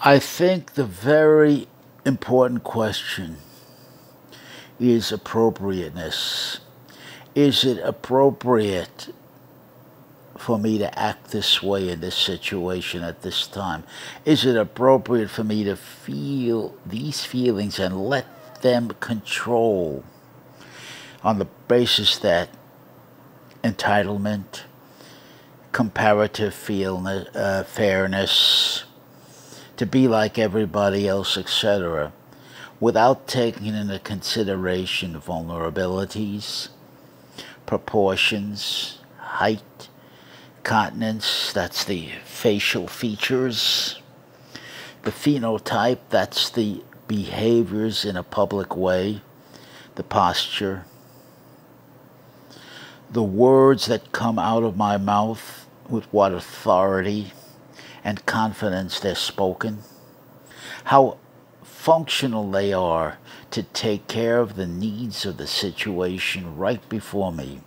I think the very important question is appropriateness. Is it appropriate for me to act this way in this situation at this time? Is it appropriate for me to feel these feelings and let them control on the basis that entitlement, comparative fairness, to be like everybody else, etc., without taking into consideration vulnerabilities, proportions, height, continence, that's the facial features, the phenotype, that's the behaviors in a public way, the posture, the words that come out of my mouth, with what authority and confidence they're spoken, how functional they are to take care of the needs of the situation right before me.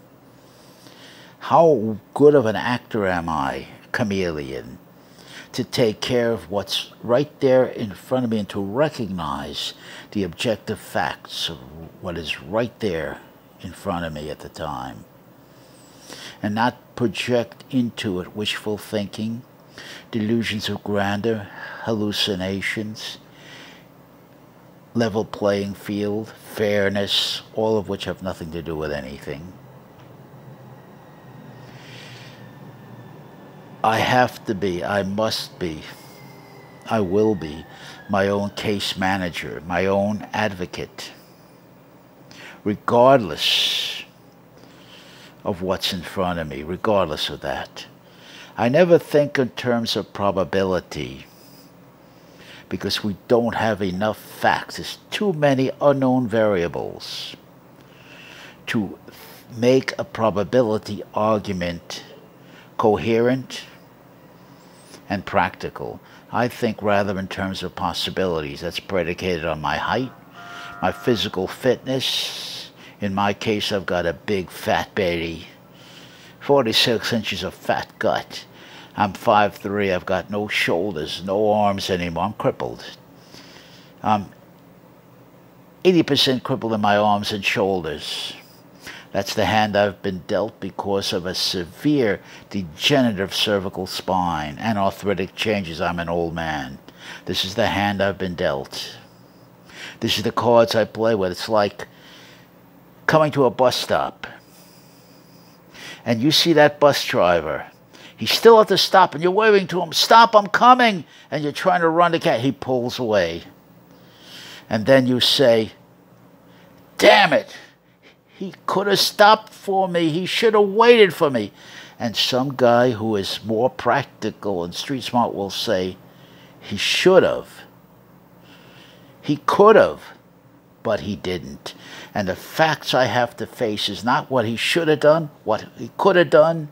How good of an actor am I, chameleon, to take care of what's right there in front of me and to recognize the objective facts of what is right there in front of me at the time, and not project into it wishful thinking, delusions of grandeur, hallucinations, level playing field, fairness, all of which have nothing to do with anything. I have to be, I must be, I will be my own case manager, my own advocate, regardless of what's in front of me, regardless of that. I never think in terms of probability because we don't have enough facts. There's too many unknown variables to make a probability argument coherent and practical. I think rather in terms of possibilities. That's predicated on my height, my physical fitness. In my case, I've got a big fat baby, 46 inches of fat gut. I'm 5'3", I've got no shoulders, no arms anymore, I'm crippled. I'm 80% crippled in my arms and shoulders. That's the hand I've been dealt because of a severe degenerative cervical spine and arthritic changes. I'm an old man. This is the hand I've been dealt. This is the cards I play with. It's like coming to a bus stop and you see that bus driver. He's still at the stop and you're waving to him, "Stop, I'm coming," and you're trying to run the cat. He pulls away. And then you say, "Damn it, he could have stopped for me. He should have waited for me." And some guy who is more practical and street smart will say, he should have. He could have, but he didn't. And the facts I have to face is not what he should have done, what he could have done,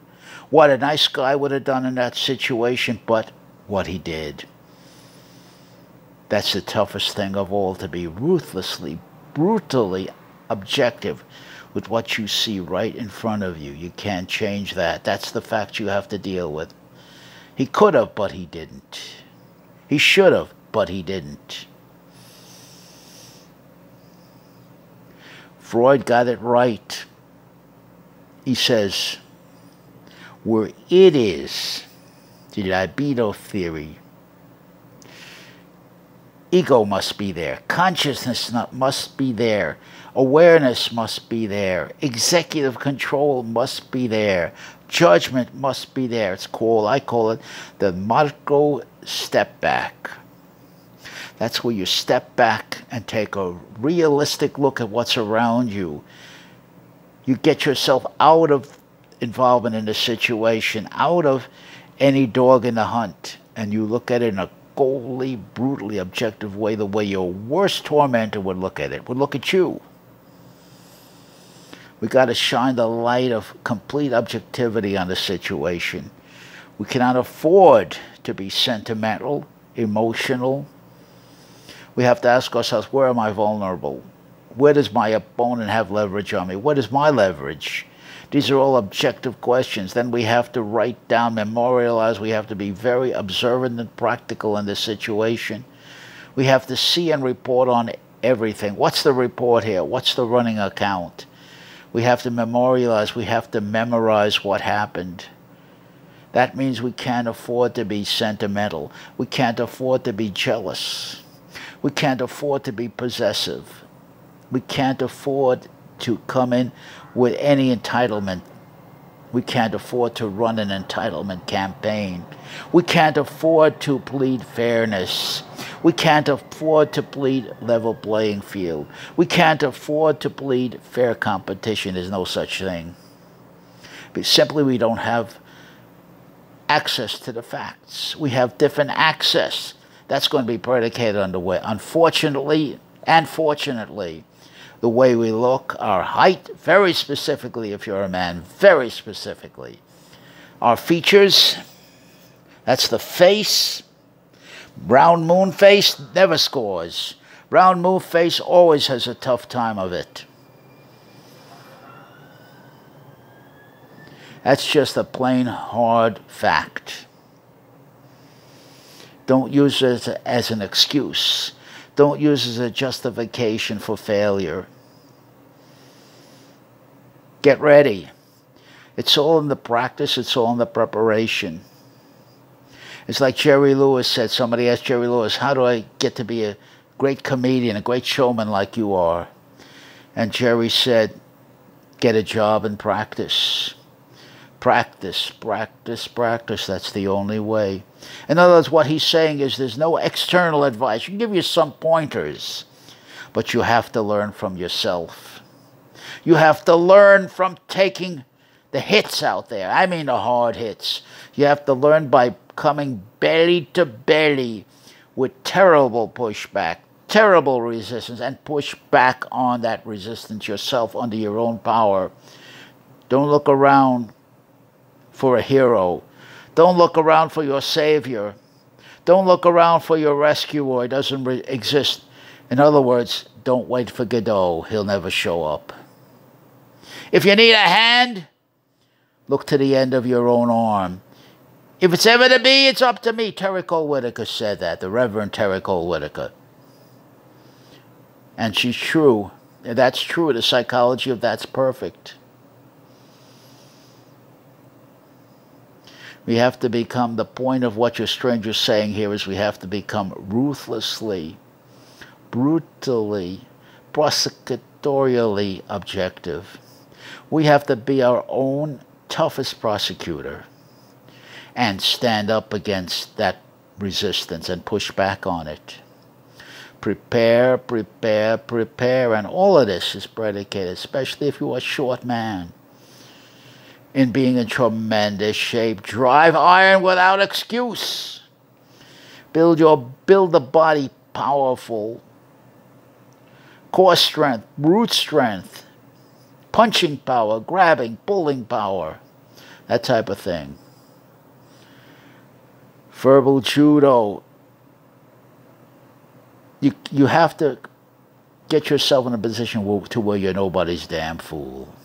what a nice guy would have done in that situation, but what he did. That's the toughest thing of all, to be ruthlessly, brutally objective with what you see right in front of you. You can't change that. That's the fact you have to deal with. He could have, but he didn't. He should have, but he didn't. Freud got it right. He says, where it is, the libido theory, ego must be there, consciousness must be there, awareness must be there, executive control must be there, judgment must be there. I call it the Marco step back. That's where you step back and take a realistic look at what's around you. You get yourself out of involvement in the situation, out of any dog in the hunt, and you look at it in a coldly, brutally objective way, the way your worst tormentor would look at it, would look at you. We got to shine the light of complete objectivity on the situation. We cannot afford to be sentimental, emotional. We have to ask ourselves, where am I vulnerable? Where does my opponent have leverage on me? What is my leverage? These are all objective questions. Then we have to write down, memorialize. We have to be very observant and practical in this situation. We have to see and report on everything. What's the report here? What's the running account? We have to memorialize. We have to memorize what happened. That means we can't afford to be sentimental. We can't afford to be jealous. We can't afford to be possessive. We can't afford to come in with any entitlement. We can't afford to run an entitlement campaign. We can't afford to plead fairness. We can't afford to plead level playing field. We can't afford to plead fair competition. There's no such thing. But simply we don't have access to the facts. We have different access. That's going to be predicated on the way. Unfortunately and fortunately, the way we look, our height, very specifically if you're a man, very specifically. Our features, that's the face. Round moon face never scores. Round moon face always has a tough time of it. That's just a plain hard fact. Don't use it as an excuse. Don't use it as a justification for failure. Get ready. It's all in the practice. It's all in the preparation. It's like Jerry Lewis said. Somebody asked Jerry Lewis, how do I get to be a great comedian, a great showman like you are? And Jerry said, get a job and practice. Practice, practice, practice. That's the only way. In other words, what he's saying is there's no external advice. He can give you some pointers, but you have to learn from yourself. You have to learn from taking the hits out there. I mean the hard hits. You have to learn by coming belly to belly with terrible pushback, terrible resistance, and push back on that resistance yourself under your own power. Don't look around for a hero. Don't look around for your savior. Don't look around for your rescuer. It doesn't exist. In other words, don't wait for Godot. He'll never show up. If you need a hand, look to the end of your own arm. If it's ever to be, it's up to me. Terry Cole Whitaker said that, the Reverend Terry Cole Whitaker. And she's true. That's true. The psychology of that's perfect. We have to become, the point of what your stranger's saying here is we have to become ruthlessly, brutally, prosecutorially objective. We have to be our own toughest prosecutor and stand up against that resistance and push back on it. Prepare, prepare, prepare. And all of this is predicated, especially if you're a short man, in being in tremendous shape. Drive iron without excuse. Build the body powerful. Core strength, root strength, punching power, grabbing, pulling power, that type of thing. Verbal judo. You have to get yourself in a position to where you're nobody's damn fool.